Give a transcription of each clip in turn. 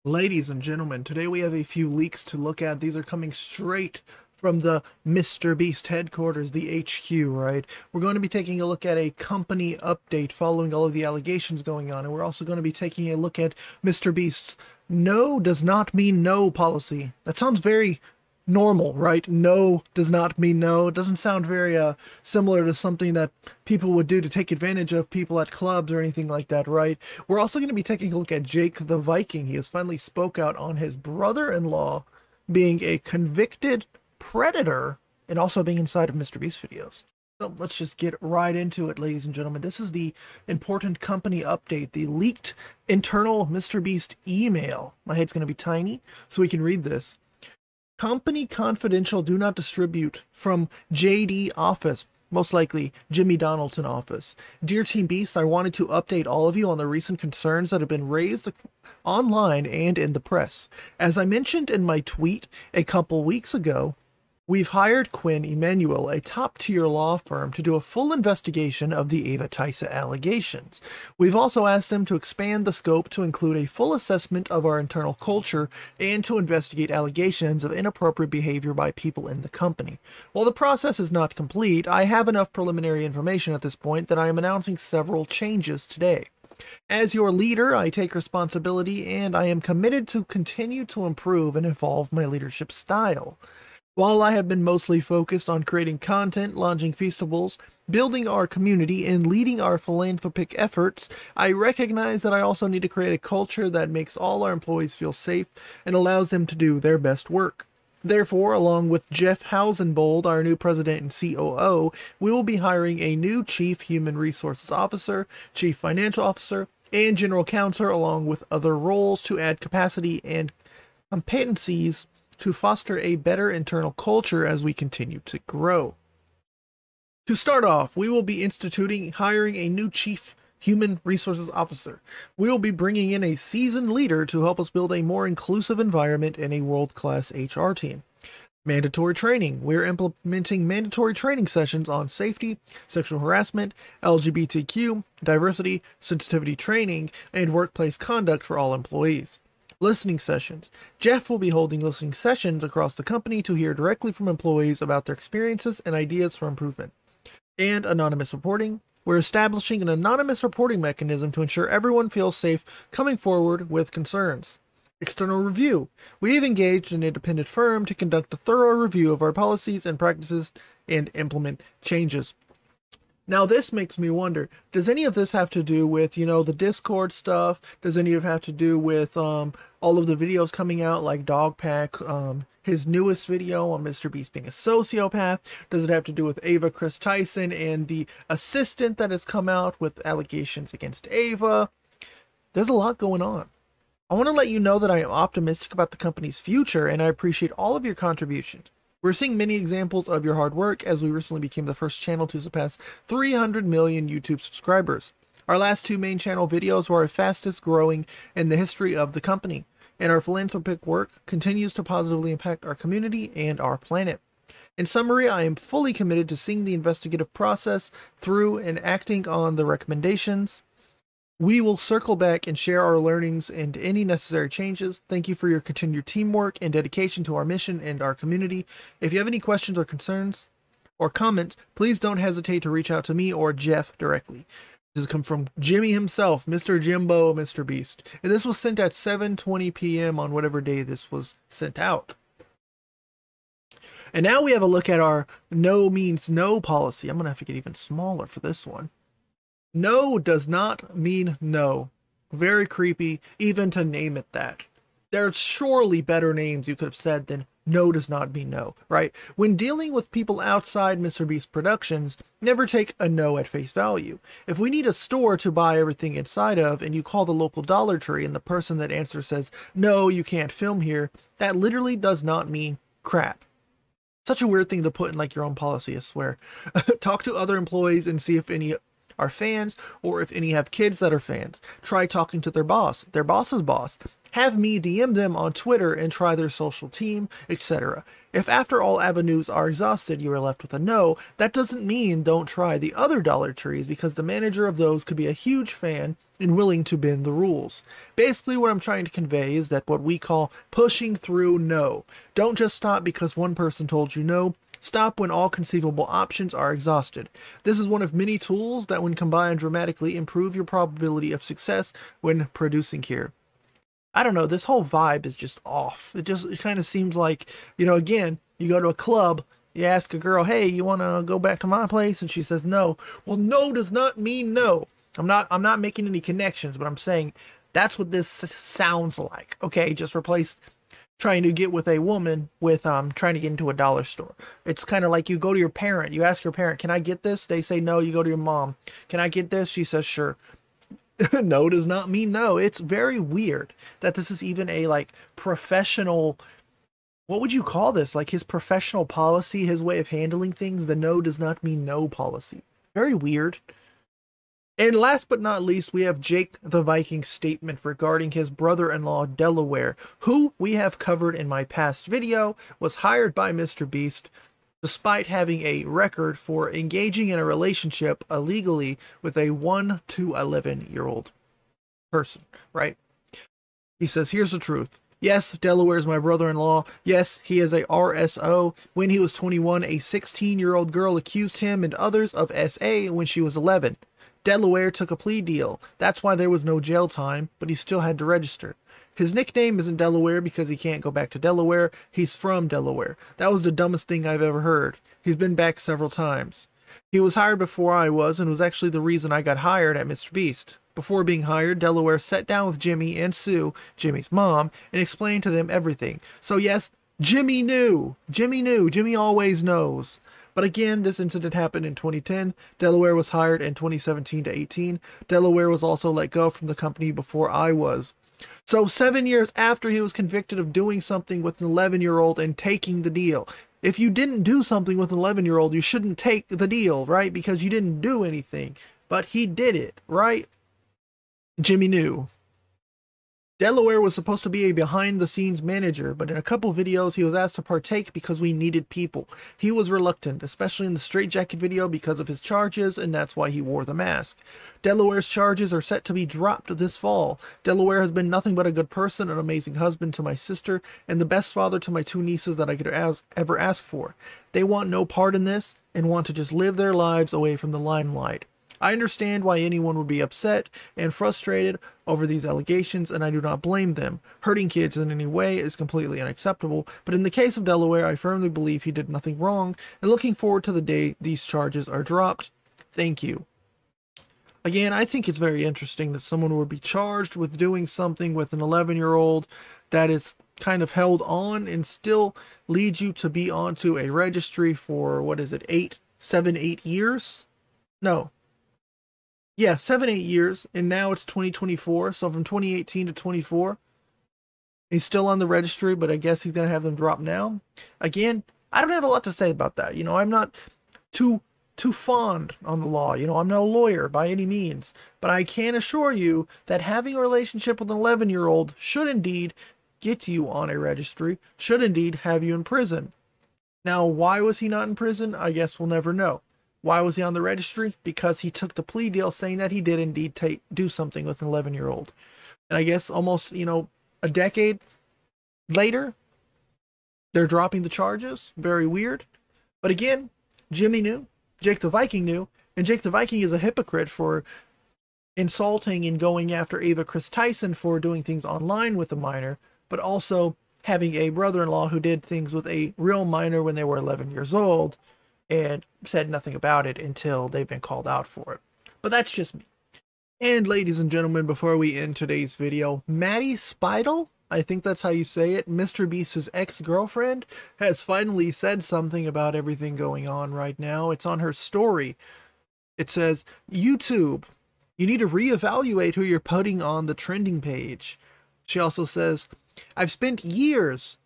Ladies and gentlemen, today we have a few leaks to look at. These are coming straight from the MrBeast headquarters, the HQ, right? We're going to be taking a look at a company update following all of the allegations going on, and we're also going to be taking a look at MrBeast's no does not mean no policy. That sounds very normal, right? No does not mean no. It doesn't sound very similar to something that people would do to take advantage of people at clubs or anything like that, right? We're also going to be taking a look at Jake the Viking. He has finally spoke out on his brother-in-law being a convicted predator and also being inside of MrBeast videos. So let's just get right into it, ladies and gentlemen. This is the important company update, the leaked internal MrBeast email. My head's going to be tiny so we can read this. Company confidential, do not distribute from JD office, most likely Jimmy Donaldson office. Dear Team Beast, I wanted to update all of you on the recent concerns that have been raised online and in the press. As I mentioned in my tweet a couple weeks ago, we've hired Quinn Emanuel, a top-tier law firm, to do a full investigation of the Ava Tysa allegations. We've also asked him to expand the scope to include a full assessment of our internal culture and to investigate allegations of inappropriate behavior by people in the company. While the process is not complete, I have enough preliminary information at this point that I am announcing several changes today. As your leader, I take responsibility and I am committed to continue to improve and evolve my leadership style. While I have been mostly focused on creating content, launching Feastables, building our community, and leading our philanthropic efforts, I recognize that I also need to create a culture that makes all our employees feel safe and allows them to do their best work. Therefore, along with Jeff Hausenbold, our new president and COO, we will be hiring a new Chief Human Resources Officer, Chief Financial Officer, and General Counsel, along with other roles to add capacity and competencies to foster a better internal culture as we continue to grow. To start off, we will be hiring a new Chief Human Resources Officer. We will be bringing in a seasoned leader to help us build a more inclusive environment and a world-class HR team. Mandatory training. We're implementing mandatory training sessions on safety, sexual harassment, LGBTQ, diversity, sensitivity training, and workplace conduct for all employees. Listening sessions. Jeff will be holding listening sessions across the company to hear directly from employees about their experiences and ideas for improvement. And anonymous reporting. We're establishing an anonymous reporting mechanism to ensure everyone feels safe coming forward with concerns. External review. We have engaged an independent firm to conduct a thorough review of our policies and practices and implement changes. Now this makes me wonder, does any of this have to do with, the Discord stuff? Does any of it have to do with all of the videos coming out like Dogpack, his newest video on MrBeast being a sociopath? Does it have to do with Ava Chris Tyson and the assistant that has come out with allegations against Ava? There's a lot going on. I want to let you know that I am optimistic about the company's future and I appreciate all of your contributions. We're seeing many examples of your hard work as we recently became the first channel to surpass 300 million YouTube subscribers. Our last two main channel videos were our fastest growing in the history of the company, and our philanthropic work continues to positively impact our community and our planet. In summary, I am fully committed to seeing the investigative process through and acting on the recommendations. We will circle back and share our learnings and any necessary changes. Thank you for your continued teamwork and dedication to our mission and our community. If you have any questions or concerns or comments, please don't hesitate to reach out to me or Jeff directly. This has come from Jimmy himself, Mr. Jimbo, MrBeast. And this was sent at 7:20 p.m. on whatever day this was sent out. And now we have a look at our no means no policy. I'm going to have to get even smaller for this one. No does not mean no. Very creepy, even to name it that. There's surely better names you could have said than no does not mean no, right? When dealing with people outside MrBeast Productions, never take a no at face value. If we need a store to buy everything inside of and you call the local Dollar Tree and the person that answers says, no, you can't film here, that literally does not mean crap. Such a weird thing to put in like your own policy, I swear. Talk to other employees and see if any are fans or if any have kids that are fans. Try talking to their boss's boss. Have me DM them on Twitter and try their social team, etc. If after all avenues are exhausted you are left with a no, that doesn't mean don't try the other Dollar Trees because the manager of those could be a huge fan and willing to bend the rules. Basically, what I'm trying to convey is that what we call pushing through no. Don't just stop because one person told you no. Stop when all conceivable options are exhausted. This is one of many tools that, when combined, dramatically improve your probability of success when producing here. I don't know, this whole vibe is just off. It kind of seems like, again, you go to a club, you ask a girl, hey, you want to go back to my place? And she says no. Well, no does not mean no. I'm not making any connections, but I'm saying that's what this sounds like. Okay, just replace trying to get with a woman with trying to get into a dollar store. It's kind of like you go to your parent, you ask your parent, can I get this? They say no. You go to your mom, can I get this? She says sure. No does not mean no. It's very weird that this is even a professional, what would you call this? Like his professional policy, his way of handling things, the no does not mean no policy. Very weird. And last but not least, we have Jake the Viking's statement regarding his brother-in-law, Delaware, who we have covered in my past video, was hired by MrBeast despite having a record for engaging in a relationship illegally with a 1 to 11-year-old person, right? He says, here's the truth. Yes, Delaware is my brother-in-law. Yes, he is a RSO. When he was 21, a 16-year-old girl accused him and others of SA when she was 11. Delaware took a plea deal. That's why there was no jail time, but he still had to register. His nickname isn't Delaware because he can't go back to Delaware. He's from Delaware. That was the dumbest thing I've ever heard. He's been back several times. He was hired before I was, and was actually the reason I got hired at MrBeast. Before being hired, Delaware sat down with Jimmy and Sue, Jimmy's mom, and explained to them everything. So yes, Jimmy knew. Jimmy always knows. But again, this incident happened in 2010. Delaware was hired in 2017 to 18. Delaware was also let go from the company before I was. So 7 years after he was convicted of doing something with an 11-year-old and taking the deal. If you didn't do something with an 11-year-old, you shouldn't take the deal, right? Because you didn't do anything. But he did it, right? Jimmy knew. Delaware was supposed to be a behind-the-scenes manager, but in a couple videos he was asked to partake because we needed people. He was reluctant, especially in the straitjacket video because of his charges, and that's why he wore the mask. Delaware's charges are set to be dropped this fall. Delaware has been nothing but a good person, an amazing husband to my sister, and the best father to my 2 nieces that I could ever ask for. They want no part in this, and want to just live their lives away from the limelight. I understand why anyone would be upset and frustrated over these allegations, and I do not blame them. Hurting kids in any way is completely unacceptable, but in the case of Delaware, I firmly believe he did nothing wrong, and looking forward to the day these charges are dropped. Thank you. Again, I think it's very interesting that someone would be charged with doing something with an 11-year-old that is kind of held on and still leads you to be onto a registry for, what is it, 8 years? No. Yeah, 8 years, and now it's 2024, so from 2018 to 24, he's still on the registry, but I guess he's going to have them drop now. Again, I don't have a lot to say about that. I'm not too fond on the law. I'm not a lawyer by any means, but I can assure you that having a relationship with an 11-year-old should indeed get you on a registry, should indeed have you in prison. Now, why was he not in prison? I guess we'll never know. Why was he on the registry? Because he took the plea deal saying that he did indeed do something with an 11-year-old. And I guess almost, a decade later, they're dropping the charges. Very weird. But again, Jimmy knew, Jake the Viking knew, and Jake the Viking is a hypocrite for insulting and going after Ava Chris Tyson for doing things online with a minor, but also having a brother-in-law who did things with a real minor when they were 11 years old, and said nothing about it until they've been called out for it. But that's just me. And ladies and gentlemen, before we end today's video, Maddy Spidell, I think that's how you say it, MrBeast's ex-girlfriend, has finally said something about everything going on right now. It's on her story. It says, YouTube, you need to reevaluate who you're putting on the trending page. She also says, I've spent years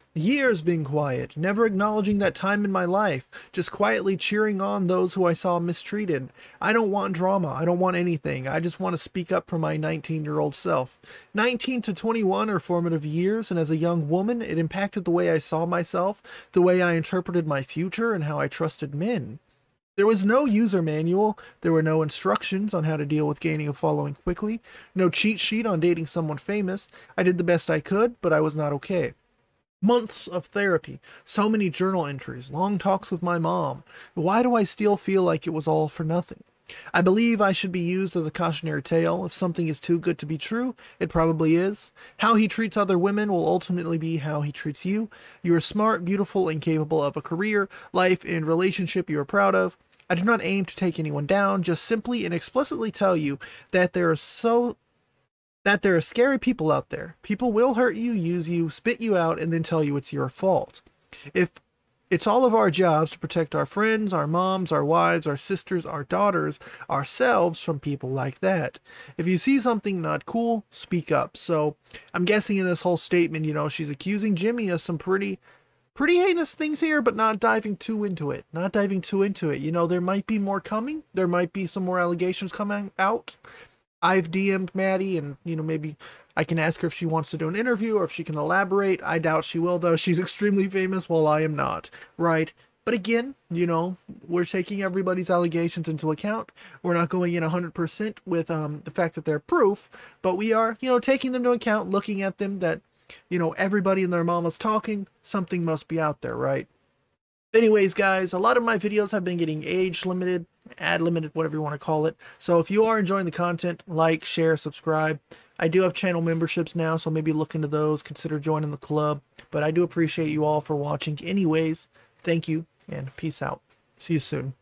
being quiet, never acknowledging that time in my life, just quietly cheering on those who I saw mistreated. I don't want drama. I don't want anything. I just want to speak up for my 19-year-old self. 19 to 21 are formative years, and as a young woman, it impacted the way I saw myself, the way I interpreted my future, and how I trusted men. There was no user manual, there were no instructions on how to deal with gaining a following quickly, no cheat sheet on dating someone famous. I did the best I could, but I was not okay. Months of therapy, so many journal entries, long talks with my mom. Why do I still feel like it was all for nothing? I believe I should be used as a cautionary tale. If something is too good to be true, it probably is. How he treats other women will ultimately be how he treats you. You are smart, beautiful, and capable of a career, life, and relationship you are proud of. I do not aim to take anyone down, just simply and explicitly tell you that there are scary people out there. People will hurt you, use you, spit you out, and then tell you it's your fault. If It's all of our jobs to protect our friends, our moms, our wives, our sisters, our daughters, ourselves from people like that. If you see something not cool, speak up. So I'm guessing in this whole statement, she's accusing Jimmy of some pretty heinous things here, but not diving too into it. There might be more coming. There might be some more allegations coming out. I've DM'd Maddy, and maybe I can ask her if she wants to do an interview or if she can elaborate. I doubt she will, though. She's extremely famous while I am not, right? But again, we're taking everybody's allegations into account. We're not going in 100% with the fact that they're proof, but we are, taking them into account, looking at them that, everybody and their mama's talking. Something must be out there, right? Anyways, guys, a lot of my videos have been getting age limited, ad limited, whatever you want to call it. So if you are enjoying the content, like, share, subscribe. I do have channel memberships now, so maybe look into those, consider joining the club. But I do appreciate you all for watching anyways. Thank you, and peace out. See you soon.